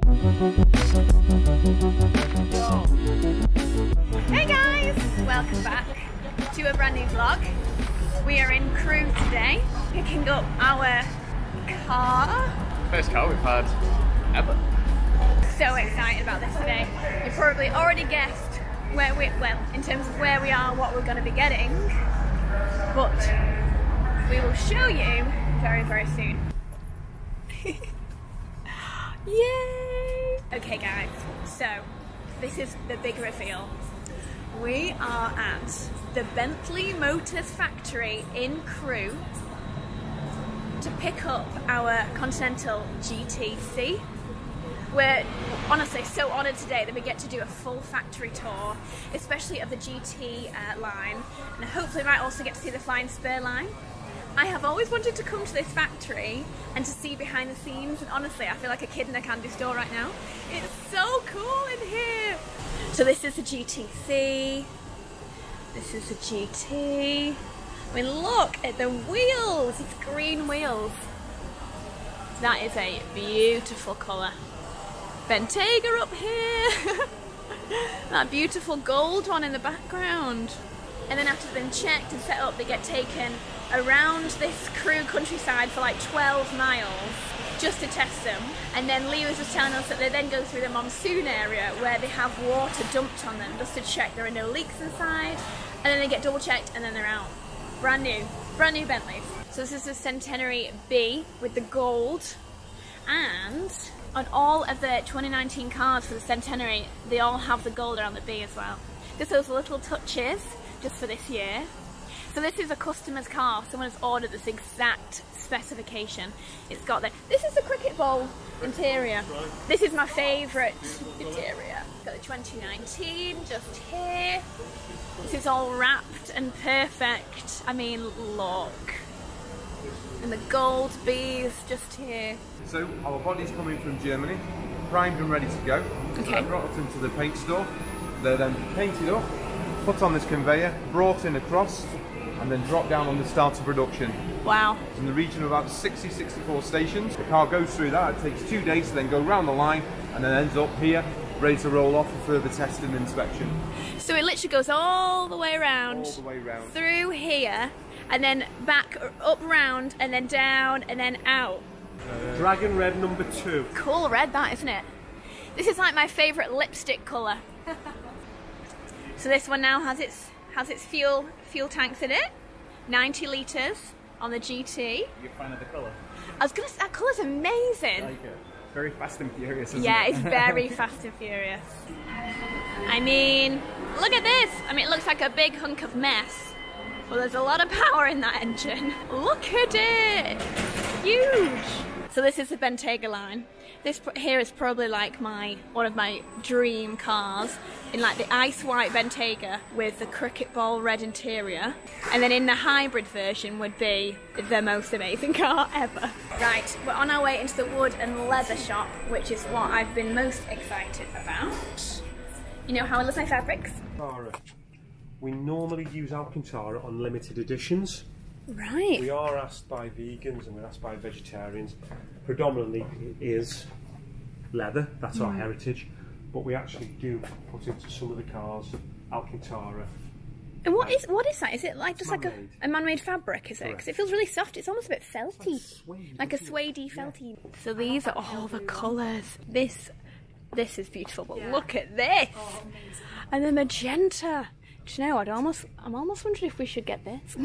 Hey guys! Welcome back to a brand new vlog. We are in Crewe today, picking up our car. First car we've had ever. So excited about this today. You've probably already guessed where in terms of where we are, what we're going to be getting, but we will show you very, very soon. Yay! Okay guys, so this is the big reveal. We are at the Bentley Motors factory in Crewe to pick up our Continental GTC. We're honestly so honoured today that we get to do a full factory tour, especially of the GT line, and hopefully we might also get to see the Flying Spur line. I have always wanted to come to this factory and to see behind the scenes, and honestly I feel like a kid in a candy store right now. It's so cool in here! So this is the GTC, this is the GT. I mean, look at the wheels, it's green wheels. That is a beautiful colour. Bentayga up here, that beautiful gold one in the background. And then after they've been checked and set up, they get taken around this Crewe countryside for like 12 miles just to test them. And then Lee was just telling us that they then go through the monsoon area where they have water dumped on them just to check there are no leaks inside. And then they get double checked and then they're out. Brand new Bentleys. So this is the Centenary B with the gold, and on all of the 2019 cars for the Centenary, they all have the gold around the B as well. Just those little touches just for this year. So this is a customer's car. Someone has ordered this exact specification. It's got this is the cricket ball interior. This is my favourite interior. Got the 2019 just here. This is all wrapped and perfect. I mean, look. And the gold bees just here. So our body's coming from Germany, primed and ready to go. Okay. Brought up into the paint store. They're then painted up, put on this conveyor, brought in across, and then dropped down on the start of production. Wow. In the region of about 60-64 stations. The car goes through that, it takes 2 days to then go round the line, and then ends up here, ready to roll off for further testing and inspection. So it literally goes all the way around. All the way round. Through here, and then back, up round, and then down, and then out. Dragon red number 2. Cool red that, isn't it? This is like my favourite lipstick colour. So this one now has its fuel tanks in it. 90 litres on the GT. You're a fan of the colour? I was gonna say, that colour's amazing. I like it. Very fast and furious, isn't Yeah, it? it's very fast and furious. I mean, look at this. I mean, it looks like a big hunk of mess. Well, there's a lot of power in that engine. Look at it. Huge. So this is the Bentayga line. This here is probably like one of my dream cars, in like the ice white Bentayga with the cricket ball red interior, and then in the hybrid version would be the most amazing car ever. Right, we're on our way into the wood and leather shop, which is what I've been most excited about. You know how I love my fabrics? We normally use Alcantara on limited editions. Right. We are asked by vegans and we're asked by vegetarians. Predominantly it is leather, that's our heritage, but we actually do put into some of the cars Alcantara. And what is that? Is it like just like a man-made fabric, is it? Because it feels really soft, it's almost a bit felty. Like a suede-y, felty. So these are all the colours. This is beautiful, but look at this! And the magenta! Do you know, I'm almost wondering if we should get this.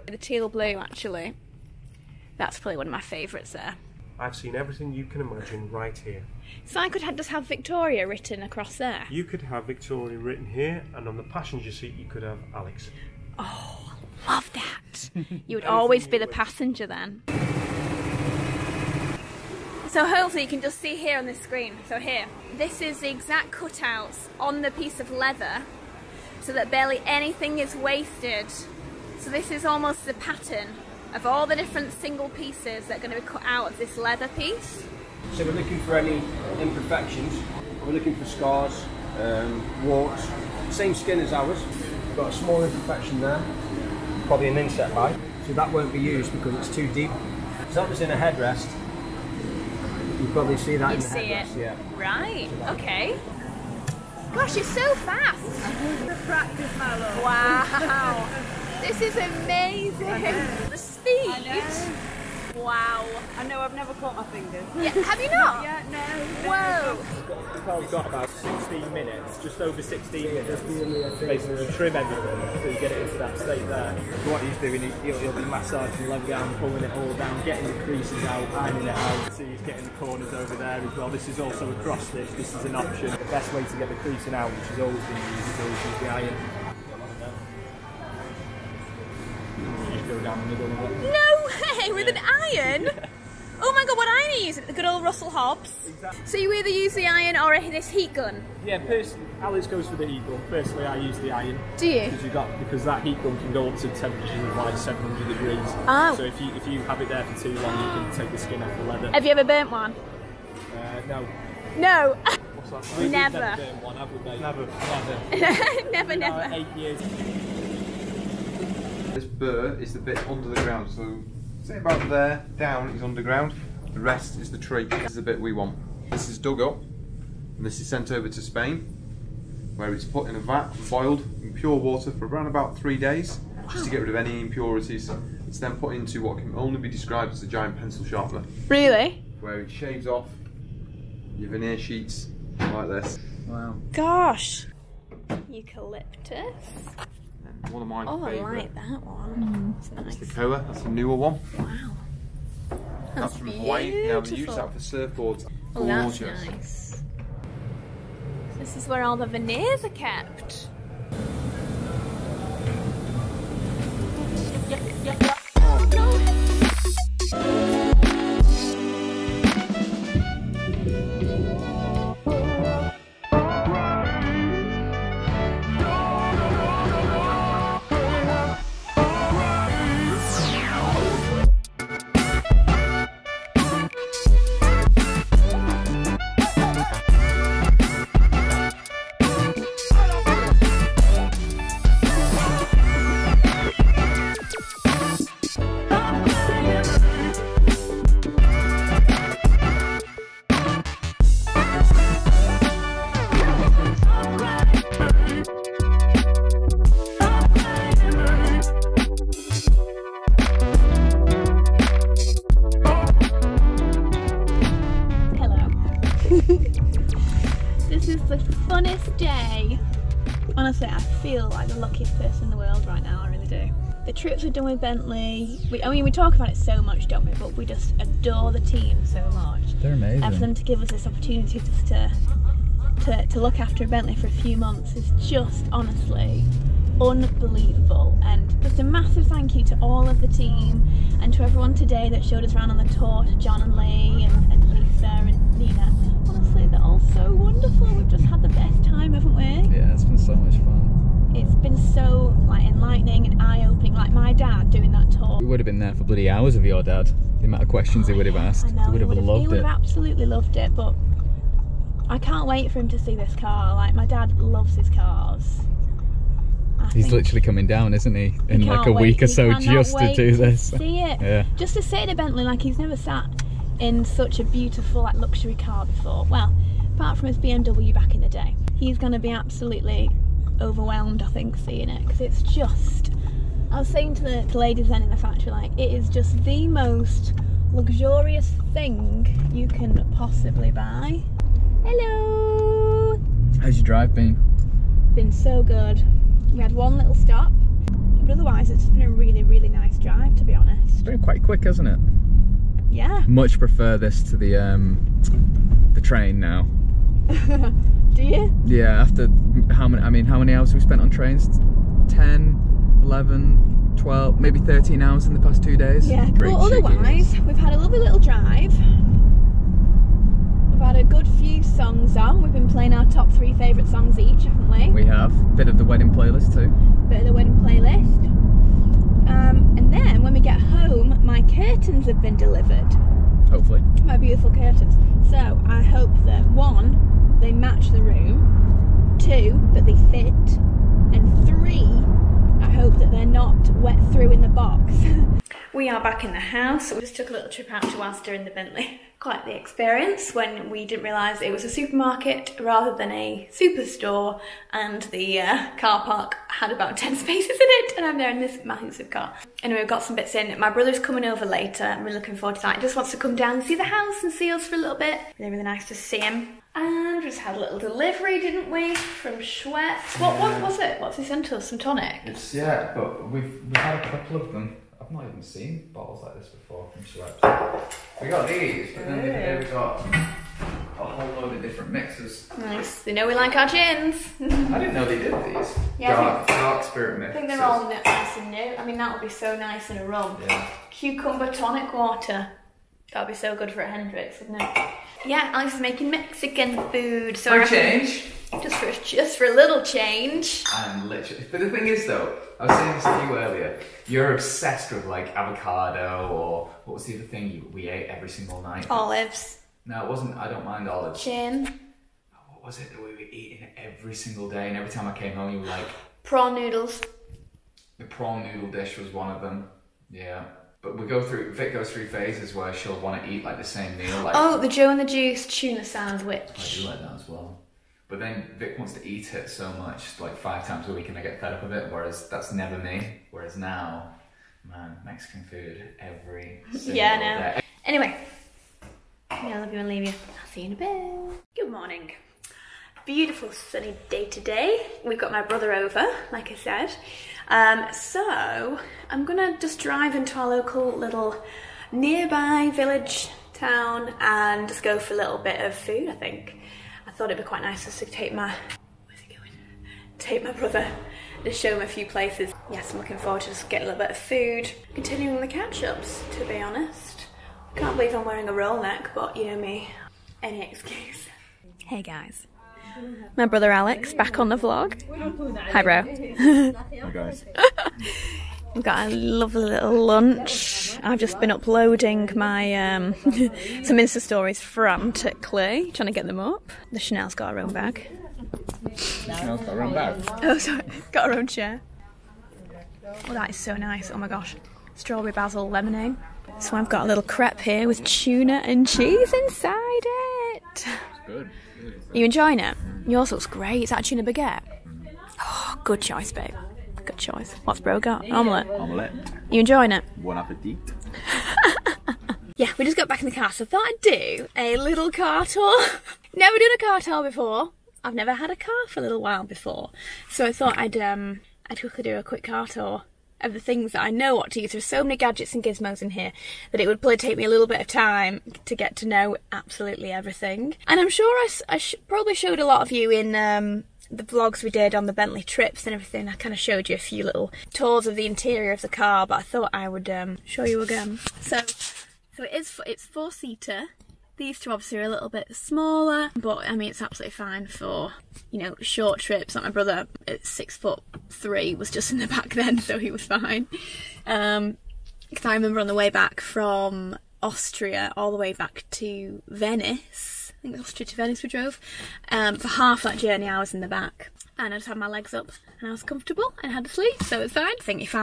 The teal blue, actually. That's probably one of my favourites there. I've seen everything you can imagine right here. So I could just have Victoria written across there? You could have Victoria written here, and on the passenger seat you could have Alex. Oh, I love that. You would always be the passenger then. So hopefully you can just see here on this screen. So here, this is the exact cutouts on the piece of leather, so that barely anything is wasted. So this is almost the pattern of all the different single pieces that are going to be cut out of this leather piece. So we're looking for any imperfections, we're looking for scars, warts, same skin as ours. We've got a small imperfection there, probably an inset high, so that won't be used because it's too deep. So that was in a headrest. You can You'd probably see that You'd in the see headrest, it. yeah. Right, okay. Gosh, you're so fast. The practice, my love. Wow. This is amazing. The speed. Wow. I know, I've never caught my fingers. Yeah, have you not? Yeah, no. Whoa. The car's got about 16 minutes, just over 16 minutes, basically to trim everything, so you get it into that state there. So what he's doing, he'll be massaging the leg down, pulling it all down, getting the creases out, ironing it out. So he's getting the corners over there as well. This is also a cross stitch, this is an option. The best way to get the creasing out, which has always been used, is always use the iron. You just go down the middle of it. No way, with an iron? Oh my god, what iron are you using? The good old Russell Hobbs? Exactly. So you either use the iron or this heat gun? Yeah, personally, Alex goes for the heat gun. Personally, I use the iron. Do you? Because that heat gun can go up to temperatures of like 700 degrees. Oh. So if you have it there for too long, you can take the skin off the leather. Have you ever burnt one? No. No. What's that? Never. We've never burnt one, have we, mate? Never, Never. never. 8 years. This burr is the bit under the ground, so say about there, down is underground, the rest is the tree. This is the bit we want. This is dug up, and this is sent over to Spain, where it's put in a vat, boiled in pure water for around about 3 days, just to get rid of any impurities. It's then put into what can only be described as a giant pencil sharpener, Really? where it shaves off your veneer sheets like this. Wow. Gosh. Eucalyptus. And one of my Oh, I favourite. like that one. It's It's the nice. Koa, that's a newer one. Wow. That's from Hawaii. Now they use beautiful. that for surfboards. Oh, that's Gorgeous. nice. This is where all the veneers are kept. This is the funnest day. Honestly, I feel like the luckiest person in the world right now, I really do. The trips we've done with Bentley, we talk about it so much, don't we? But we just adore the team so much. They're amazing. And for them to give us this opportunity just to look after a Bentley for a few months is just honestly unbelievable. And just a massive thank you to all of the team and to everyone today that showed us around on the tour, to John and Lee and Lisa and Nina. Honestly, they're all so wonderful. We've just had the best time, haven't we? Yeah, it's been so much fun. It's been so like enlightening and eye-opening. Like my dad doing that tour. We would have been there for bloody hours with your dad. The amount of questions he would have asked. I know, He would have loved he would it. have absolutely loved it, but I can't wait for him to see this car. Like my dad loves his cars. He's literally coming down, isn't he? In like a week or so just to do this. See it. Yeah. Just to sit in a Bentley like he's never sat in such a beautiful like luxury car before. Well, apart from his BMW back in the day. He's going to be absolutely overwhelmed, I think, seeing it, because it's just, I was saying to the ladies then in the factory, like, it is just the most luxurious thing you can possibly buy. Hello! How's your drive been? Been so good. We had one little stop, but otherwise it's been a really, really nice drive, to be honest. It's been quite quick, hasn't it? Yeah. Much prefer this to the train now. Do you? Yeah, after how many hours have we spent on trains? 10, 11, 12, maybe 13 hours in the past 2 days. Yeah, Great but otherwise, we've had a lovely little drive. We've had a good few songs on. We've been playing our top 3 favourite songs each, haven't we? We have. Bit of the wedding playlist too. Bit of the wedding playlist. And then when we get home, my curtains have been delivered. Hopefully. My beautiful curtains. So I hope that 1, they match the room, 2, that they fit, and 3, I hope that they're not wet through in the box. We are back in the house. We just took a little trip out to Asda in the Bentley. Quite the experience when we didn't realise it was a supermarket rather than a superstore, and the car park had about 10 spaces in it, and I'm there in this massive car. Anyway, we've got some bits in. My brother's coming over later, and we're looking forward to that. He just wants to come down and see the house and see us for a little bit. Really, really nice to see him. And we just had a little delivery, didn't we, from Schweppes. What was it? What's he sent us? Some tonic? Yeah, but we've had a couple of them. I've not even seen bottles like this before from Schweppes. We got these, but then we got a whole load of different mixes. Nice. They know we like our gins. I didn't know they did these. Yeah, dark spirit mixes. I think they're all nice and new. I mean, that would be so nice in a rum. Yeah. Cucumber tonic water. That would be so good for a Hendrix, wouldn't it? Yeah, Alex is making Mexican food. So for a change. Just for a little change. I'm literally. But the thing is, though, I was saying this to you earlier. You're obsessed with like avocado, or what was the other thing we ate every single night? Olives. No, it wasn't. I don't mind olives. Chin. What was it that we were eating every single day? And every time I came home, you were like. Prawn noodles. The prawn noodle dish was one of them. Yeah. But Vic goes through phases where she'll want to eat like the same meal. Like, oh, the Joe and the Juice tuna sandwich. I do like that as well. But then Vic wants to eat it so much, like 5 times a week, and I get fed up of it, whereas that's never me. Whereas now, man, Mexican food every single day. Anyway, I love you and leave you. I'll see you in a bit. Good morning. Beautiful sunny day today. We've got my brother over, like I said. So I'm gonna just drive into our local little nearby village town and just go for a little bit of food, I think. I thought it'd be quite nice just to take my brother to show him a few places. Yes, I'm looking forward to just getting a little bit of food. Continuing the catch-ups, to be honest. Can't believe I'm wearing a roll neck, but you know me, any excuse. Hey guys. My brother Alex, back on the vlog. Hi bro. Hi guys. We've got a lovely little lunch. I've just been uploading my some Insta stories frantically, trying to get them up. The Chanel's got her own bag. Chanel's got her own bag? Oh sorry, got her own chair. Oh, that is so nice, oh my gosh. Strawberry basil lemonade. So I've got a little crepe here with tuna and cheese inside it. It's good. Are you enjoying it? Yours looks great. Is that tuna baguette? Oh, good choice, babe. Good choice. What's bro got? Omelette. Omelette. You enjoying it? Bon appetit. Yeah, we just got back in the car, so I thought I'd do a little car tour. Never done a car tour before. I've never had a car for a little while before. So I thought I'd quickly do a quick car tour of the things that I know what to use. There's so many gadgets and gizmos in here that it would probably take me a little bit of time to get to know absolutely everything. And I'm sure I probably showed a lot of you in the vlogs we did on the Bentley trips and everything. I kind of showed you a few little tours of the interior of the car, but I thought I would show you again. So it's 4-seater. These two obviously are a little bit smaller, but I mean it's absolutely fine for, you know, short trips. Like my brother at 6'3" was just in the back then, so he was fine. Because I remember on the way back from Austria all the way back to Venice, I think it was Austria to Venice we drove, for half that journey I was in the back. And I just had my legs up and I was comfortable and had a sleep, so it's fine. I think if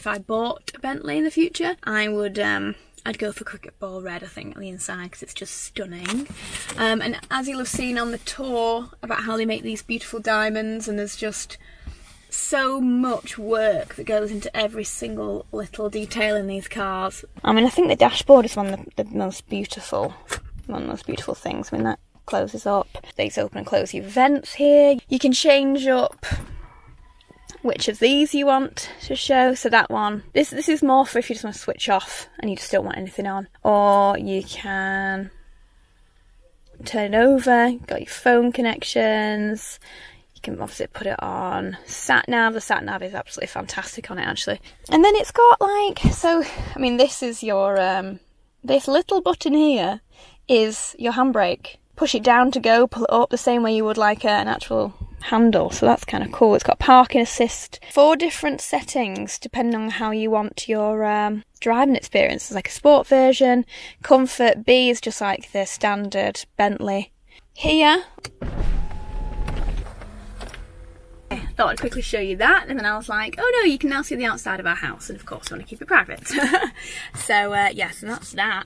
I bought a Bentley in the future, I would I'd go for cricket ball red, I think, on the inside, because it's just stunning. And as you'll have seen on the tour about how they make these beautiful diamonds, and there's just so much work that goes into every single little detail in these cars. I mean, I think the dashboard is one of the most beautiful things. I mean, that closes up. These open and close your vents here. You can change up which of these you want to show. So that one, this is more for if you just want to switch off and you just don't want anything on. Or you can turn it over, got your phone connections. You can obviously put it on sat nav. The sat nav is absolutely fantastic on it actually. And then it's got like, so I mean this is your, this little button here is your handbrake. Push it down to go, pull it up the same way you would like an actual handle, so that's kind of cool. It's got parking assist, 4 different settings depending on how you want your driving experience. There's like a sport version, comfort, B is just like the standard Bentley. Here, thought thought I'd quickly show you that, and then I was like, oh no, you can now see the outside of our house, and of course I want to keep it private. So yes, and that's that.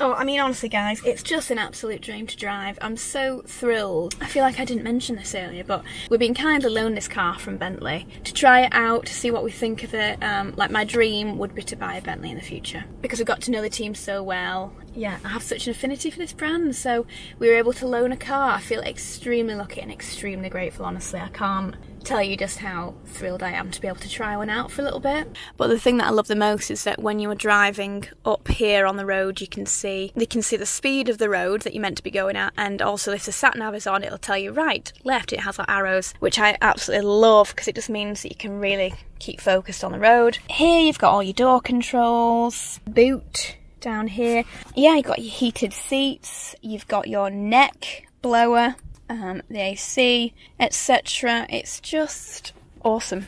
Oh, I mean, honestly, guys, it's just an absolute dream to drive. I'm so thrilled. I feel like I didn't mention this earlier, but we've been kindly loaned this car from Bentley to try it out, to see what we think of it. Like, my dream would be to buy a Bentley in the future because we've got to know the team so well. Yeah, I have such an affinity for this brand, so we were able to loan a car. I feel extremely lucky and extremely grateful, honestly. I can't tell you just how thrilled I am to be able to try one out for a little bit. But the thing that I love the most is that when you are driving up here on the road, you can see the speed of the road that you're meant to be going at, and also if the sat nav is on, it'll tell you right, left. It has like arrows, which I absolutely love because it just means that you can really keep focused on the road. Here you've got all your door controls, boot down here. Yeah, you've got your heated seats, you've got your neck blower, the AC, etc. It's just awesome.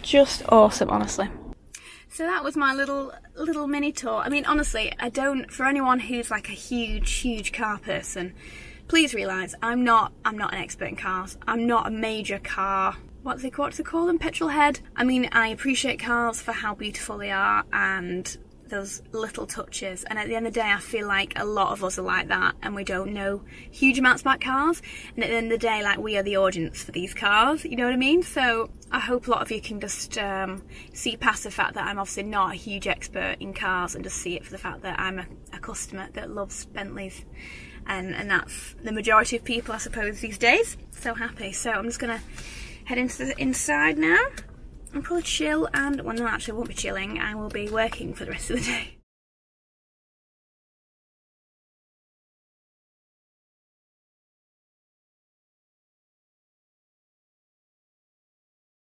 Just awesome, honestly. So that was my little mini tour. I mean, honestly, for anyone who's like a huge car person, please realise I'm not an expert in cars. I'm not a major car, what's it called them, petrol head. I mean, I appreciate cars for how beautiful they are and those little touches, and at the end of the day I feel like a lot of us are like that and we don't know huge amounts about cars, and at the end of the day, like, we are the audience for these cars, you know what I mean? So I hope a lot of you can just see past the fact that I'm obviously not a huge expert in cars and just see it for the fact that I'm a customer that loves Bentleys, and that's the majority of people, I suppose, these days. So happy. So I'm just gonna head into the inside now and probably chill, and well, no, actually I won't be chilling, I will be working for the rest of the day.